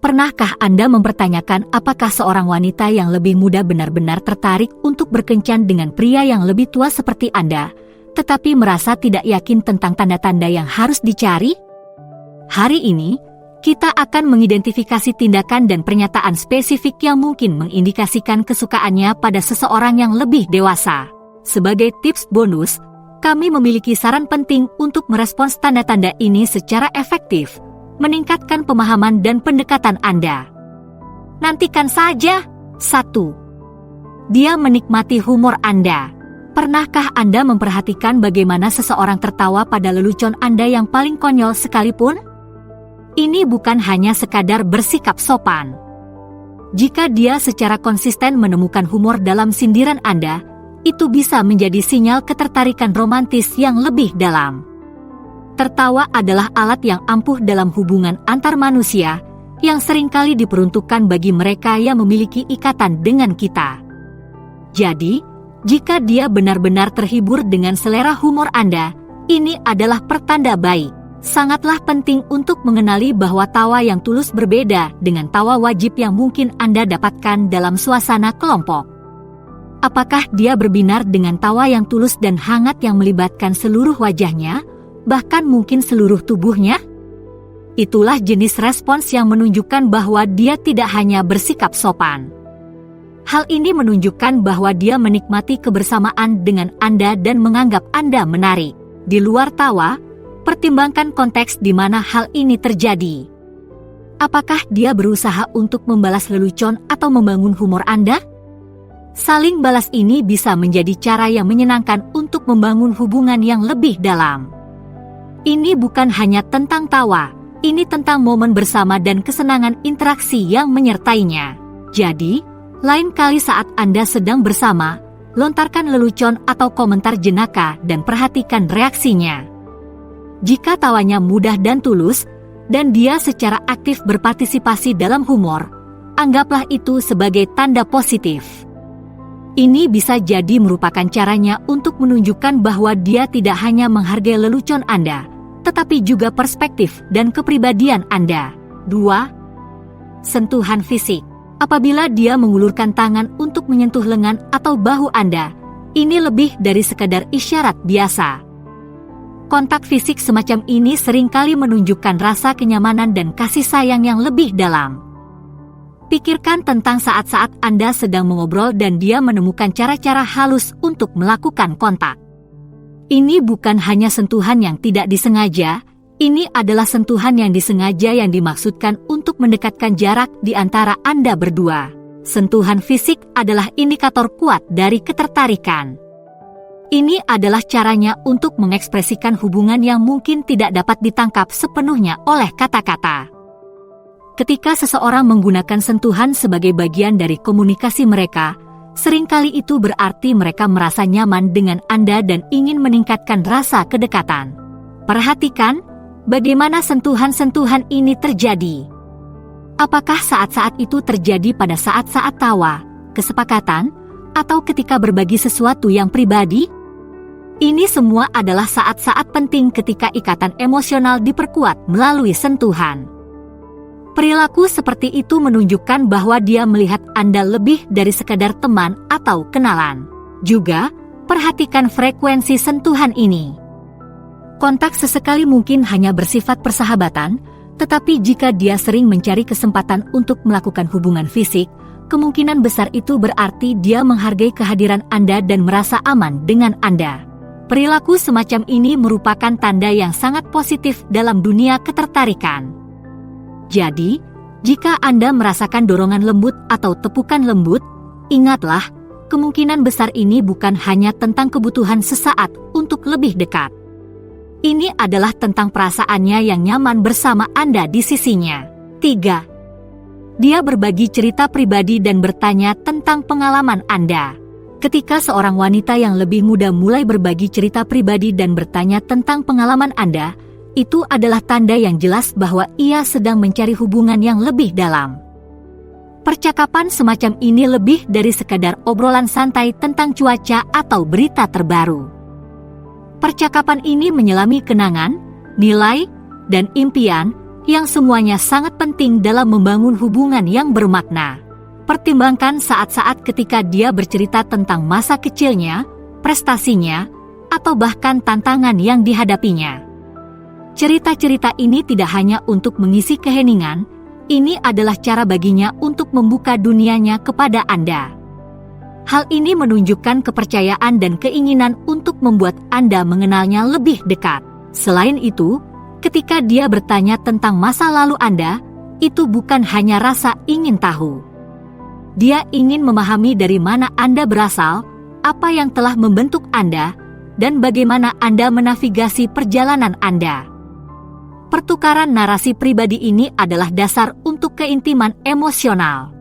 Pernahkah Anda mempertanyakan apakah seorang wanita yang lebih muda benar-benar tertarik untuk berkencan dengan pria yang lebih tua seperti Anda, tetapi merasa tidak yakin tentang tanda-tanda yang harus dicari? Hari ini, kita akan mengidentifikasi tindakan dan pernyataan spesifik yang mungkin mengindikasikan kesukaannya pada seseorang yang lebih dewasa. Sebagai tips bonus, kami memiliki saran penting untuk merespons tanda-tanda ini secara efektif, meningkatkan pemahaman dan pendekatan Anda. Nantikan saja. 1. Dia menikmati humor Anda. Pernahkah Anda memperhatikan bagaimana seseorang tertawa pada lelucon Anda yang paling konyol sekalipun? Ini bukan hanya sekadar bersikap sopan. Jika dia secara konsisten menemukan humor dalam sindiran Anda, itu bisa menjadi sinyal ketertarikan romantis yang lebih dalam. Tertawa adalah alat yang ampuh dalam hubungan antar manusia, yang seringkali diperuntukkan bagi mereka yang memiliki ikatan dengan kita. Jadi, jika dia benar-benar terhibur dengan selera humor Anda, ini adalah pertanda baik. Sangatlah penting untuk mengenali bahwa tawa yang tulus berbeda dengan tawa wajib yang mungkin Anda dapatkan dalam suasana kelompok. Apakah dia berbinar dengan tawa yang tulus dan hangat yang melibatkan seluruh wajahnya, bahkan mungkin seluruh tubuhnya? Itulah jenis respons yang menunjukkan bahwa dia tidak hanya bersikap sopan. Hal ini menunjukkan bahwa dia menikmati kebersamaan dengan Anda dan menganggap Anda menarik. Di luar tawa, pertimbangkan konteks di mana hal ini terjadi. Apakah dia berusaha untuk membalas lelucon atau membangun humor Anda? Saling balas ini bisa menjadi cara yang menyenangkan untuk membangun hubungan yang lebih dalam. Ini bukan hanya tentang tawa, ini tentang momen bersama dan kesenangan interaksi yang menyertainya. Jadi, lain kali saat Anda sedang bersama, lontarkan lelucon atau komentar jenaka dan perhatikan reaksinya. Jika tawanya mudah dan tulus, dan dia secara aktif berpartisipasi dalam humor, anggaplah itu sebagai tanda positif. Ini bisa jadi merupakan caranya untuk menunjukkan bahwa dia tidak hanya menghargai lelucon Anda, tetapi juga perspektif dan kepribadian Anda. 2. Sentuhan fisik. Apabila dia mengulurkan tangan untuk menyentuh lengan atau bahu Anda, ini lebih dari sekadar isyarat biasa. Kontak fisik semacam ini seringkali menunjukkan rasa kenyamanan dan kasih sayang yang lebih dalam. Pikirkan tentang saat-saat Anda sedang mengobrol dan dia menemukan cara-cara halus untuk melakukan kontak. Ini bukan hanya sentuhan yang tidak disengaja, ini adalah sentuhan yang disengaja yang dimaksudkan untuk mendekatkan jarak di antara Anda berdua. Sentuhan fisik adalah indikator kuat dari ketertarikan. Ini adalah caranya untuk mengekspresikan hubungan yang mungkin tidak dapat ditangkap sepenuhnya oleh kata-kata. Ketika seseorang menggunakan sentuhan sebagai bagian dari komunikasi mereka, seringkali itu berarti mereka merasa nyaman dengan Anda dan ingin meningkatkan rasa kedekatan. Perhatikan bagaimana sentuhan-sentuhan ini terjadi. Apakah saat-saat itu terjadi pada saat-saat tawa, kesepakatan, atau ketika berbagi sesuatu yang pribadi? Ini semua adalah saat-saat penting ketika ikatan emosional diperkuat melalui sentuhan. Perilaku seperti itu menunjukkan bahwa dia melihat Anda lebih dari sekadar teman atau kenalan. Juga, perhatikan frekuensi sentuhan ini. Kontak sesekali mungkin hanya bersifat persahabatan, tetapi jika dia sering mencari kesempatan untuk melakukan hubungan fisik, kemungkinan besar itu berarti dia menghargai kehadiran Anda dan merasa aman dengan Anda. Perilaku semacam ini merupakan tanda yang sangat positif dalam dunia ketertarikan. Jadi, jika Anda merasakan dorongan lembut atau tepukan lembut, ingatlah, kemungkinan besar ini bukan hanya tentang kebutuhan sesaat untuk lebih dekat. Ini adalah tentang perasaannya yang nyaman bersama Anda di sisinya. 3. Dia berbagi cerita pribadi dan bertanya tentang pengalaman Anda. Ketika seorang wanita yang lebih muda mulai berbagi cerita pribadi dan bertanya tentang pengalaman Anda, itu adalah tanda yang jelas bahwa ia sedang mencari hubungan yang lebih dalam. Percakapan semacam ini lebih dari sekadar obrolan santai tentang cuaca atau berita terbaru. Percakapan ini menyelami kenangan, nilai, dan impian yang semuanya sangat penting dalam membangun hubungan yang bermakna. Pertimbangkan saat-saat ketika dia bercerita tentang masa kecilnya, prestasinya, atau bahkan tantangan yang dihadapinya. Cerita-cerita ini tidak hanya untuk mengisi keheningan, ini adalah cara baginya untuk membuka dunianya kepada Anda. Hal ini menunjukkan kepercayaan dan keinginan untuk membuat Anda mengenalnya lebih dekat. Selain itu, ketika dia bertanya tentang masa lalu Anda, itu bukan hanya rasa ingin tahu. Dia ingin memahami dari mana Anda berasal, apa yang telah membentuk Anda, dan bagaimana Anda menavigasi perjalanan Anda. Pertukaran narasi pribadi ini adalah dasar untuk keintiman emosional.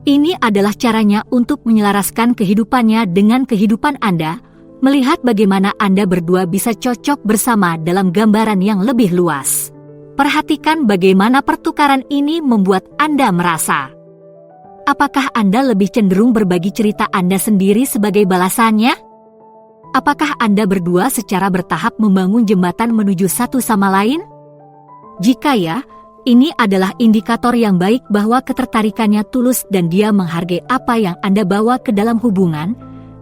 Ini adalah caranya untuk menyelaraskan kehidupannya dengan kehidupan Anda, melihat bagaimana Anda berdua bisa cocok bersama dalam gambaran yang lebih luas. Perhatikan bagaimana pertukaran ini membuat Anda merasa. Apakah Anda lebih cenderung berbagi cerita Anda sendiri sebagai balasannya? Apakah Anda berdua secara bertahap membangun jembatan menuju satu sama lain? Jika ya, ini adalah indikator yang baik bahwa ketertarikannya tulus dan dia menghargai apa yang Anda bawa ke dalam hubungan,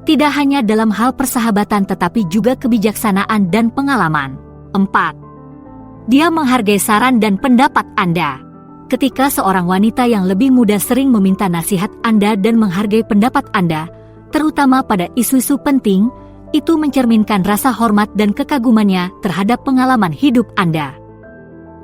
tidak hanya dalam hal persahabatan tetapi juga kebijaksanaan dan pengalaman. 4. Dia menghargai saran dan pendapat Anda. Ketika seorang wanita yang lebih muda sering meminta nasihat Anda dan menghargai pendapat Anda, terutama pada isu-isu penting, itu mencerminkan rasa hormat dan kekagumannya terhadap pengalaman hidup Anda.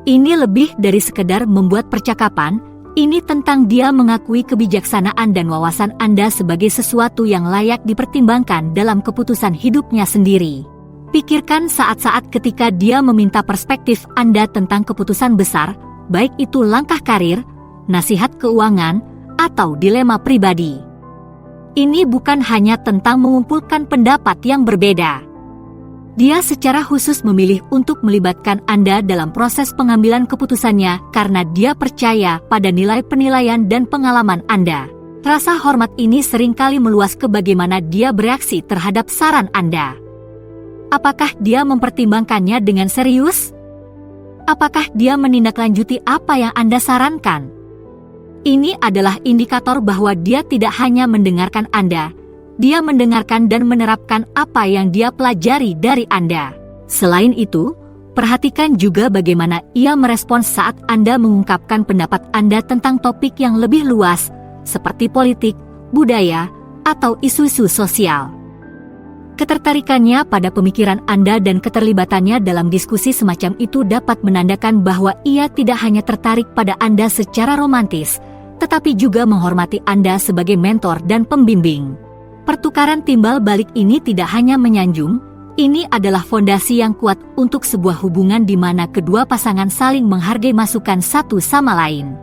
Ini lebih dari sekedar membuat percakapan, ini tentang dia mengakui kebijaksanaan dan wawasan Anda sebagai sesuatu yang layak dipertimbangkan dalam keputusan hidupnya sendiri. Pikirkan saat-saat ketika dia meminta perspektif Anda tentang keputusan besar, baik itu langkah karir, nasihat keuangan, atau dilema pribadi. Ini bukan hanya tentang mengumpulkan pendapat yang berbeda. Dia secara khusus memilih untuk melibatkan Anda dalam proses pengambilan keputusannya karena dia percaya pada nilai penilaian dan pengalaman Anda. Rasa hormat ini seringkali meluas ke bagaimana dia bereaksi terhadap saran Anda. Apakah dia mempertimbangkannya dengan serius? Apakah dia menindaklanjuti apa yang Anda sarankan? Ini adalah indikator bahwa dia tidak hanya mendengarkan Anda, dia mendengarkan dan menerapkan apa yang dia pelajari dari Anda. Selain itu, perhatikan juga bagaimana ia merespons saat Anda mengungkapkan pendapat Anda tentang topik yang lebih luas, seperti politik, budaya, atau isu-isu sosial. Ketertarikannya pada pemikiran Anda dan keterlibatannya dalam diskusi semacam itu dapat menandakan bahwa ia tidak hanya tertarik pada Anda secara romantis, tetapi juga menghormati Anda sebagai mentor dan pembimbing. Pertukaran timbal balik ini tidak hanya menyanjung, ini adalah fondasi yang kuat untuk sebuah hubungan di mana kedua pasangan saling menghargai masukan satu sama lain.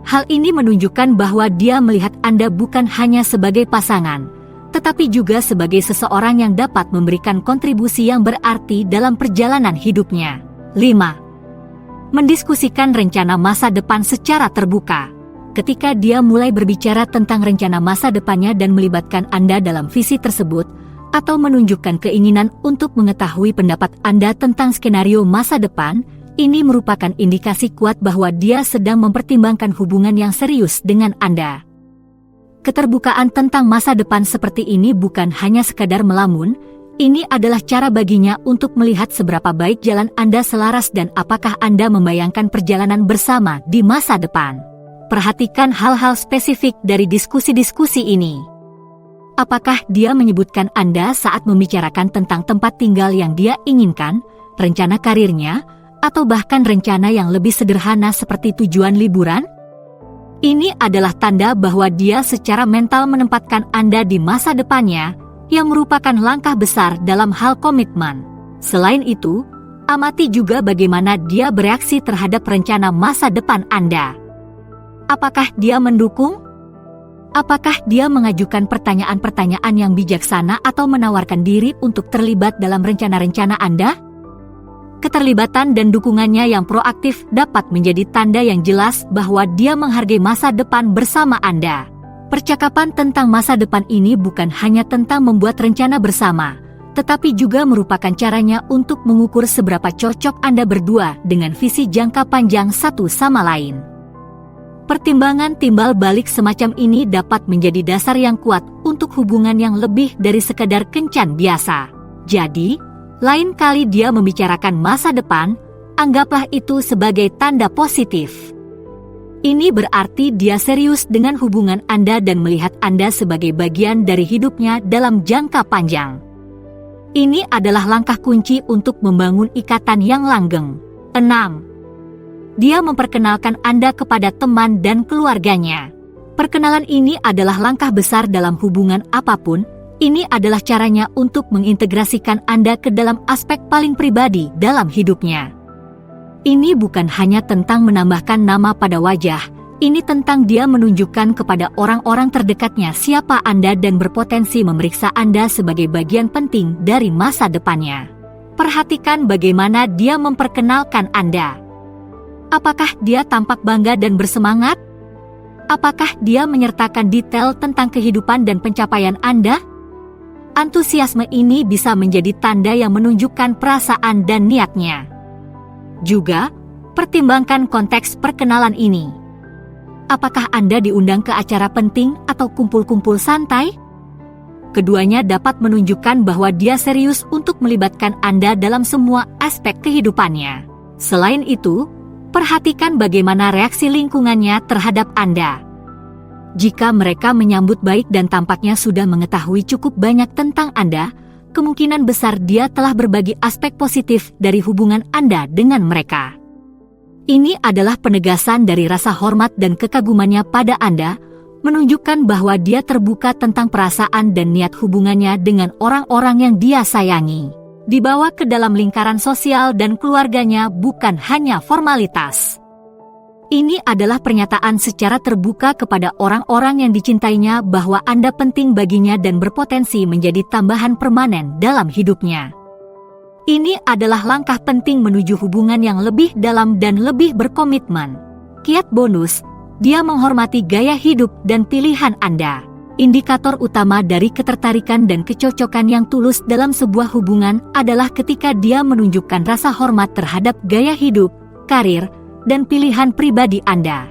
Hal ini menunjukkan bahwa dia melihat Anda bukan hanya sebagai pasangan, tetapi juga sebagai seseorang yang dapat memberikan kontribusi yang berarti dalam perjalanan hidupnya. 5. Mendiskusikan rencana masa depan secara terbuka. Ketika dia mulai berbicara tentang rencana masa depannya dan melibatkan Anda dalam visi tersebut, atau menunjukkan keinginan untuk mengetahui pendapat Anda tentang skenario masa depan, ini merupakan indikasi kuat bahwa dia sedang mempertimbangkan hubungan yang serius dengan Anda. Keterbukaan tentang masa depan seperti ini bukan hanya sekadar melamun, ini adalah cara baginya untuk melihat seberapa baik jalan Anda selaras dan apakah Anda membayangkan perjalanan bersama di masa depan. Perhatikan hal-hal spesifik dari diskusi-diskusi ini. Apakah dia menyebutkan Anda saat membicarakan tentang tempat tinggal yang dia inginkan, rencana karirnya, atau bahkan rencana yang lebih sederhana seperti tujuan liburan? Ini adalah tanda bahwa dia secara mental menempatkan Anda di masa depannya, yang merupakan langkah besar dalam hal komitmen. Selain itu, amati juga bagaimana dia bereaksi terhadap rencana masa depan Anda. Apakah dia mendukung? Apakah dia mengajukan pertanyaan-pertanyaan yang bijaksana atau menawarkan diri untuk terlibat dalam rencana-rencana Anda? Keterlibatan dan dukungannya yang proaktif dapat menjadi tanda yang jelas bahwa dia menghargai masa depan bersama Anda. Percakapan tentang masa depan ini bukan hanya tentang membuat rencana bersama, tetapi juga merupakan caranya untuk mengukur seberapa cocok Anda berdua dengan visi jangka panjang satu sama lain. Pertimbangan timbal balik semacam ini dapat menjadi dasar yang kuat untuk hubungan yang lebih dari sekadar kencan biasa. Jadi, lain kali dia membicarakan masa depan, anggaplah itu sebagai tanda positif. Ini berarti dia serius dengan hubungan Anda dan melihat Anda sebagai bagian dari hidupnya dalam jangka panjang. Ini adalah langkah kunci untuk membangun ikatan yang langgeng. 6. Dia memperkenalkan Anda kepada teman dan keluarganya. Perkenalan ini adalah langkah besar dalam hubungan apapun. Ini adalah caranya untuk mengintegrasikan Anda ke dalam aspek paling pribadi dalam hidupnya. Ini bukan hanya tentang menambahkan nama pada wajah, ini tentang dia menunjukkan kepada orang-orang terdekatnya siapa Anda dan berpotensi memeriksa Anda sebagai bagian penting dari masa depannya. Perhatikan bagaimana dia memperkenalkan Anda. Apakah dia tampak bangga dan bersemangat? Apakah dia menyertakan detail tentang kehidupan dan pencapaian Anda? Antusiasme ini bisa menjadi tanda yang menunjukkan perasaan dan niatnya. Juga, pertimbangkan konteks perkenalan ini. Apakah Anda diundang ke acara penting atau kumpul-kumpul santai? Keduanya dapat menunjukkan bahwa dia serius untuk melibatkan Anda dalam semua aspek kehidupannya. Selain itu, perhatikan bagaimana reaksi lingkungannya terhadap Anda. Jika mereka menyambut baik dan tampaknya sudah mengetahui cukup banyak tentang Anda, kemungkinan besar dia telah berbagi aspek positif dari hubungan Anda dengan mereka. Ini adalah penegasan dari rasa hormat dan kekagumannya pada Anda, menunjukkan bahwa dia terbuka tentang perasaan dan niat hubungannya dengan orang-orang yang dia sayangi. Dibawa ke dalam lingkaran sosial dan keluarganya bukan hanya formalitas. Ini adalah pernyataan secara terbuka kepada orang-orang yang dicintainya bahwa Anda penting baginya dan berpotensi menjadi tambahan permanen dalam hidupnya. Ini adalah langkah penting menuju hubungan yang lebih dalam dan lebih berkomitmen. Kiat bonus, dia menghormati gaya hidup dan pilihan Anda. Indikator utama dari ketertarikan dan kecocokan yang tulus dalam sebuah hubungan adalah ketika dia menunjukkan rasa hormat terhadap gaya hidup, karir, dan pilihan pribadi Anda.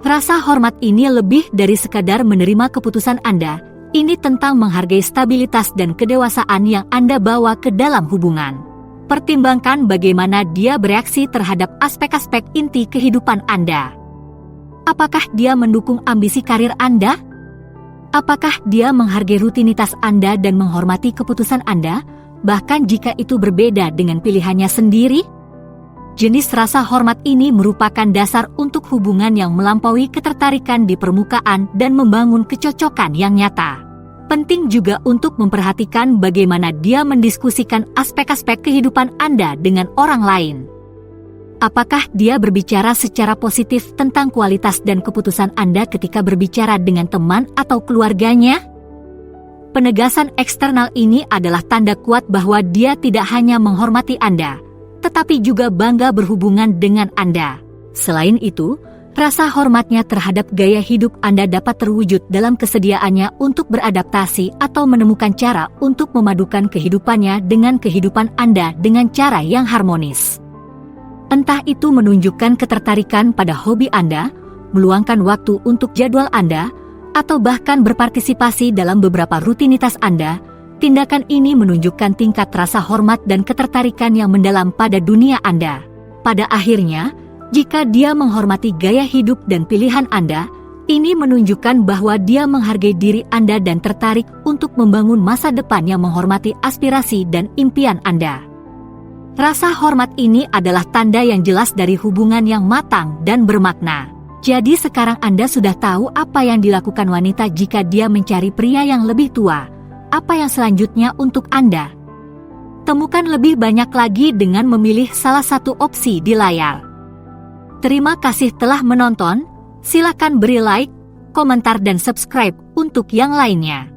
Rasa hormat ini lebih dari sekadar menerima keputusan Anda, ini tentang menghargai stabilitas dan kedewasaan yang Anda bawa ke dalam hubungan. Pertimbangkan bagaimana dia bereaksi terhadap aspek-aspek inti kehidupan Anda. Apakah dia mendukung ambisi karir Anda? Apakah dia menghargai rutinitas Anda dan menghormati keputusan Anda, bahkan jika itu berbeda dengan pilihannya sendiri? Jenis rasa hormat ini merupakan dasar untuk hubungan yang melampaui ketertarikan di permukaan dan membangun kecocokan yang nyata. Penting juga untuk memperhatikan bagaimana dia mendiskusikan aspek-aspek kehidupan Anda dengan orang lain. Apakah dia berbicara secara positif tentang kualitas dan keputusan Anda ketika berbicara dengan teman atau keluarganya? Penegasan eksternal ini adalah tanda kuat bahwa dia tidak hanya menghormati Anda, tetapi juga bangga berhubungan dengan Anda. Selain itu, rasa hormatnya terhadap gaya hidup Anda dapat terwujud dalam kesediaannya untuk beradaptasi atau menemukan cara untuk memadukan kehidupannya dengan kehidupan Anda dengan cara yang harmonis. Entah itu menunjukkan ketertarikan pada hobi Anda, meluangkan waktu untuk jadwal Anda, atau bahkan berpartisipasi dalam beberapa rutinitas Anda, tindakan ini menunjukkan tingkat rasa hormat dan ketertarikan yang mendalam pada dunia Anda. Pada akhirnya, jika dia menghormati gaya hidup dan pilihan Anda, ini menunjukkan bahwa dia menghargai diri Anda dan tertarik untuk membangun masa depan yang menghormati aspirasi dan impian Anda. Rasa hormat ini adalah tanda yang jelas dari hubungan yang matang dan bermakna. Jadi sekarang Anda sudah tahu apa yang dilakukan wanita jika dia mencari pria yang lebih tua. Apa yang selanjutnya untuk Anda? Temukan lebih banyak lagi dengan memilih salah satu opsi di layar. Terima kasih telah menonton, silakan beri like, komentar dan subscribe untuk yang lainnya.